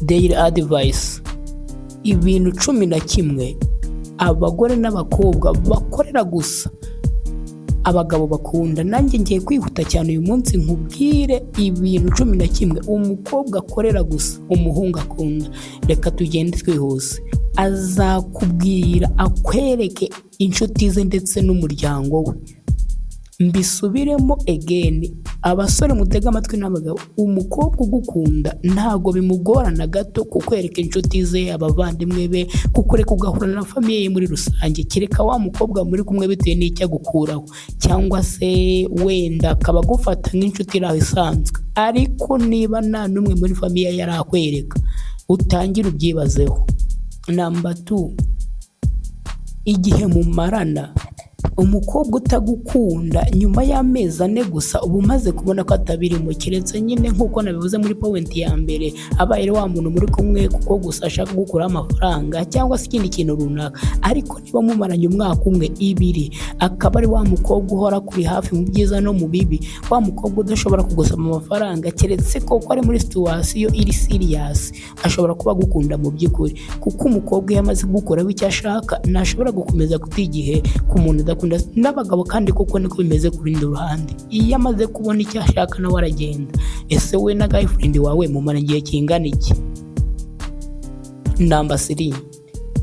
daily advice, ibintu 11 abagore n'abakobwa bakorera gusa abagabo bakunda. Nanjye ngiye kwihuta cyane uyu munsi nkubwire ibintu 11 umukobwa akorera gusa umuhungu akunda. Reka tugende twihuse. Azakubwira akwereke inshuti ze ndetse n'umuryango we. Mbisubiremo again, abasore mutega amatwi n'abagabo, umukobwa ugukunda ntago bimugorana gato kukwereka inshuti ze, abavandimwe be, kukureka ugahura na famiye ye muri rusange. Kireka wa mukobwa muri kumwe bitewe n'icyo agukuraho, cyangwa se wenda akaba agufata nk'inshuti yawe isanzwe, ariko niba nta n'umwe muri famiye yari akwereka, utangira ubyibazeho. Number 2, igihe mumarana. Umukobwa utagukunda nyuma y'amezi 4 gusa uba umaze kubona ko atabirimo, keretse nyine nk'uko nabivuze muri point ya mbere, abaye wa muntu muri kumwe kuko gusa ashaka gukura amafaranga cyangwa se ikindi kintu runaka. Ariko niba mumaranye umwaka umwe, 2, akaba ari wa mukobwa uhora kuri hafi mu byiza no mu bibi, wa mukobwa udashobora kugusaba amafaranga, keretse ko ari muri situation iri serious, ashobora kuba agukunda mu by'ukuri, kuko umukobwa yamaze gukora icyo ashaka ntashobora gukomeza kutigihe ku muntu udakunda. N'abagabo kandi koko niko bimeze ku rundi ruhande, iyo amaze kubona icyo ashaka nawe aragenda. Ese we na girlfriend wawe mumara igihe kingana iki? Number 3,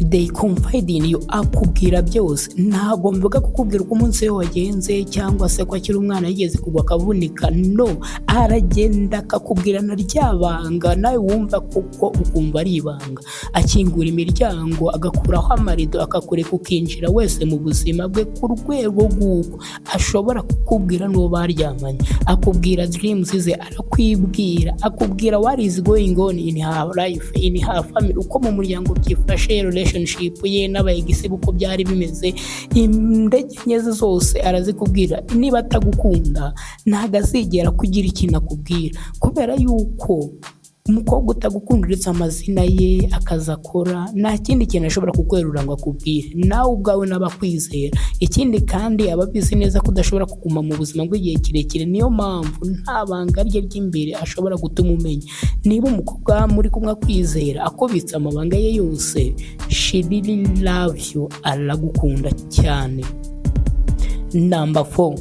they confide in you. Akubwira byose. Ntabwo mvuga kukubwira uko umunsi we wagenze cyangwa se ko akiri umwana yigeze kugwa akavunika, no, aragenda akakubwira na ryabanga nawe wumva kuko ukumva ari ibanga. Akingura imiryango, agakuraho amarido, akakureka ukinjira wese mu buzima bwe, ku rwego rw'uko ashobora kukubwira n'uwo baryamanye. Akubwira dreams ze, arakwibwira, akubwira what is going on in her life, in her family, uko mu muryango byifashe, relationship ye n'abayigise uko byari bimeze. Indege nyeze zose arazikubwira. Niba atagukunda ntago azigera kugira ikintu akubwira, kubera yuko umukobwa utagukunda uretse amazina ye, akaza akora, nta kindi kintu ashobora kukwerura ngo akubwire. Nawe ubwawe n'abakwizera. Ikindi kandi ababizi neza ko udashobora kuguma mu buzima bw'igihe kirekire, niyo mpamvu nta banga rye ry'imbere ashobora gutuma umenya. Niba umukobwa muri kumwe akwizera, akubitsa amabanga ye yose, she really love you, aragukunda cyane. Number 4,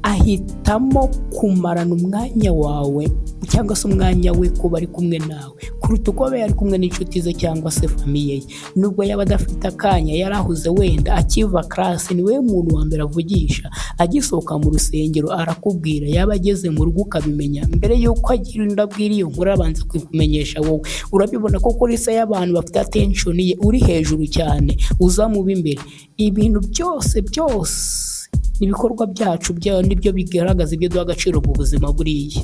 ahitamo kumarana umwanya wawe cyangwa se umwanya we kuba ari kumwe nawe kuruta uko yari kumwe n'inshuti ze cyangwa se famiye ye. Nubwo yaba adafite akanya, yarahuze wenda akiva class, ni we muntu wa mbere avugisha. Agisohoka mu rusengero arakubwira, yaba ageze mu rugo ukabimenya. Mbere yuko agira ndabwira iyo nkuru abanza kwikumenyesha wowe. Urabibona ko kuri se y'abantu bafite attention ye uri hejuru cyane, uzamuba imbere. Ibintu byose ibikorwa byacu byayo nibyo bigaragaza ibyo duha agaciro mu buzima buriya.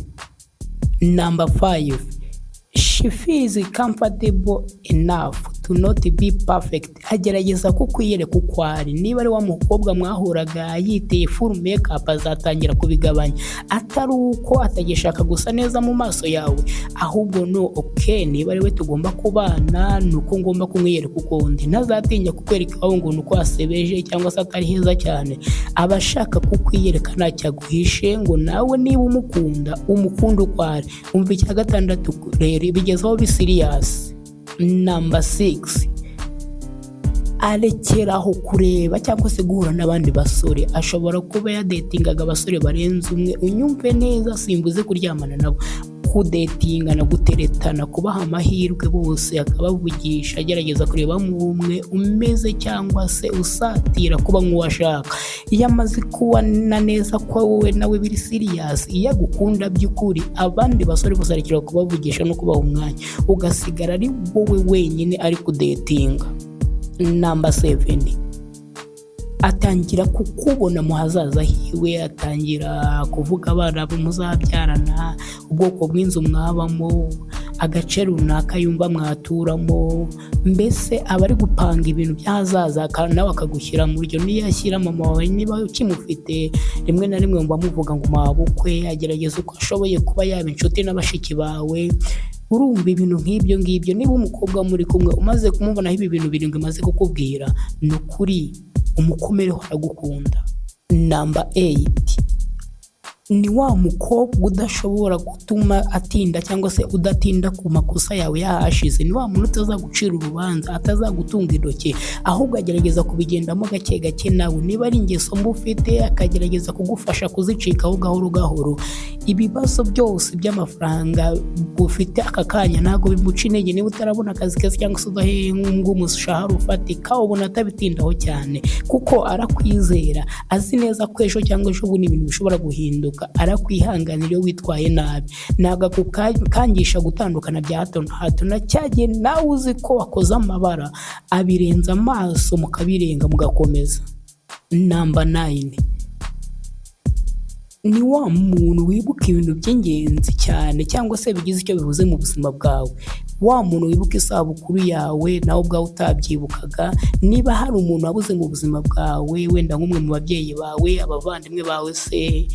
Number 5, she feels comfortable enough to not be perfect. Agerageza kukwiyereka uko ari. Niba ari wa mukobwa mwahuraga yiteye full makeup, azatangira kubigabanya. Atari uko atagishaka gusa neza mu maso yawe, ahubwo no, okay, niba ari we tugomba kubana, nuko ngomba kumwiyereka uko ndi. Ntazatinya kukwereka aho ngo nuko asebeje cyangwa se atari heza cyane. Abashaka kukwiyereka ntacyaguhishe, ngo nawe niba umukunda uko ari. Umva icya 6 rero bigezaho bi serious. Number 6, arekeraho kureba cyangwa se guhura n'abandi basore. Ashobora kuba yadetingaga abasore barenze umwe. Unyumve neza, simbuze kuryamana nabo. Kudetinga na guteretana, kubaha amahirwe bose, akabavugisha, agerageza kureba mu umwe umeze cyangwa se usatira kuba nk'uwashaka. Iyo amaze kubona neza ko wowe nawe biri serious, iyo agukunda by'ukuri, abandi basore bose arekera kubavugisha no kubaha umwanya, ugasigara ari wowe wenyine ari kudetinga. Number 7, atangira kukubona mu hazaza hiwe. Atangira kuvuga abana bo muzabyarana, ubwoko bw'inzu mwabamo, agace runaka yumva mwaturamo. Mbese aba ari gupanga ibintu by'ahazaza, nawe akagushyira mu buryo. Niyo yashyira mama wawe, niba ukimufite, rimwe na rimwe mba muvuga ngo mabukwe, agerageza uko ashoboye kuba yaba inshuti n'abashiki bawe. Urumva ibintu nk'ibyo ngibyo. Niba umukobwa muri kumwe umaze kumubonaho ibi bintu 7 maze kukubwira, ni ukuri umukomereho aragukunda. Number 8, ni wa mukobwa udashobora gutuma atinda cyangwa se udatinda ku makosa yawe yahashize. Ni wa muntu utazagucira urubanza, atazagutunga intoki, ahubwo agerageza kubigendamo gake gake nawe. Niba ari ingeso mbi ufite akagerageza kugufasha kuzicikaho gahoro gahoro. Ibibazo byose by'amafaranga ufite aka kanya ntabwo bimuca intege. Niba utarabona akazi keza cyangwa se udahembwa umushahara ufatika, ubona atabitindaho cyane kuko arakwizera, azi neza ko ejo cyangwa ejo bundi ibintu bishobora guhinduka. Arakwihanganira iyo witwaye nabi, ntabwo akukangisha gutandukana bya hato na hato. Na cyagiye nawe uzi ko wakoze amabara abirenza amaso mukabirenga mugakomeza. Number 9, ni wa muntu wibuka ibintu by'ingenzi cyane cyangwa se bigize icyo bivuze mu buzima bwawe. Wa muntu wibuka isabukuru yawe nawe ubwawe utabyibukaga. Niba hari umuntu wabuze mu buzima bwawe, wenda nk'umwe mu babyeyi bawe, abavandimwe bawe se,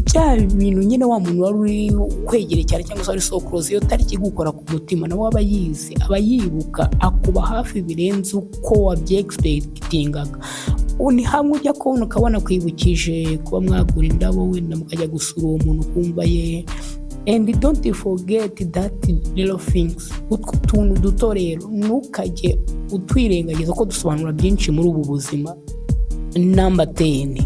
bya bintu nyine wa muntu wari uri kwegereye cyane cyangwa se wari so close, iyo tariki gukora ku mutima nawe aba yizi, aba yibuka, akuba hafi birenze uko wabyegispektingaga. Ni hamwe ujya kubona ukabona kwibukije kuba mwagura indabo wenda mukajya gusura uwo muntu ukumva ye. And don't forget that little things. Utwo tuntu duto rero ntukajye utwirengagiza ko dusobanura byinshi muri ubu buzima. Number 10,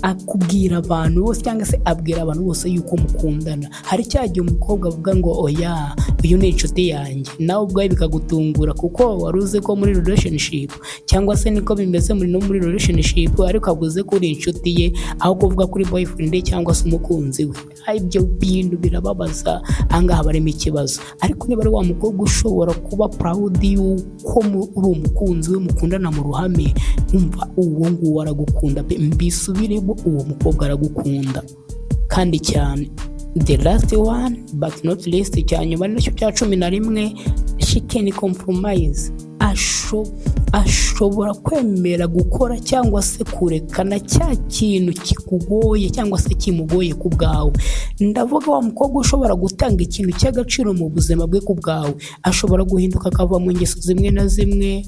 akubwira abantu bose cyangwa se abwira abantu bose yuko mukundana. Hari cyagiye umukobwa avuga ngo oya uyu ni inshuti yanjye, nawe ubwawe bikagutungura kuko wari uzi ko muri relationship cyangwa se niko bimeze muri relationship, ariko avuze ko uri inshuti ye aho kuvuga kuri boyfriend cyangwa se umukunzi we. Ibyo bintu birababaza, angaha barimo ikibazo. Ariko niba ari wa mukobwa ushobora kuba proud yuko uri umukunzi we, mukundana mu ruhame, umva uwo nguwo aragukunda mbisubiremo, uwo mukobwa aragukunda kandi cyane. The last one but not least, cyanyuma nicyo cya 11, she can compromise. Ashobora kwemera gukora cyangwa se kurekana cya kintu kikugoye cyangwa se kimugoye ku bwawe. Ndavuga wa mukobwa ushobora gutanga ikintu cy'agaciro mu buzima bwe ku bwawe. Ashobora guhinduka akava mu ngeso zimwe na zimwe,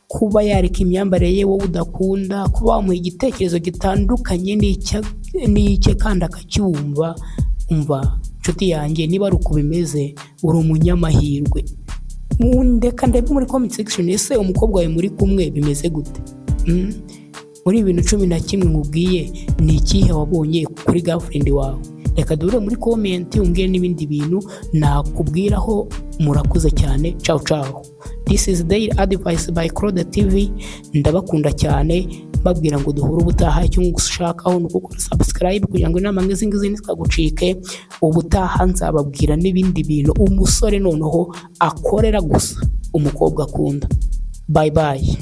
kuba yareka imyambarire ye wowe udakunda, kuba wamuha igitekerezo gitandukanye n'icye kandi akacyumva. Umva nshuti yanjye, niba ari uko bimeze uri umunyamahirwe. Ndeka ndebe muri comment section ese umukobwa wawe muri kumwe bimeze gute? Muri 2011 nkubwiye ni ikihe wabonye kuri girlfriend wawe? Reka dure muri comment umbwire n'ibindi bintu nakubwiraho. Murakoze cyane, ciao ciao. This is Daily Advice by Claude TV. Ndabakunda cyane, babwira ngo duhure ubutaha. Icyo ngushakaho ni gukora subscribe kugira ngo inama nk'izi ngizi ntikagucike. Ubutaha nzababwira n'ibindi bintu umusore noneho akorera gusa umukobwa akunda. Bye bye.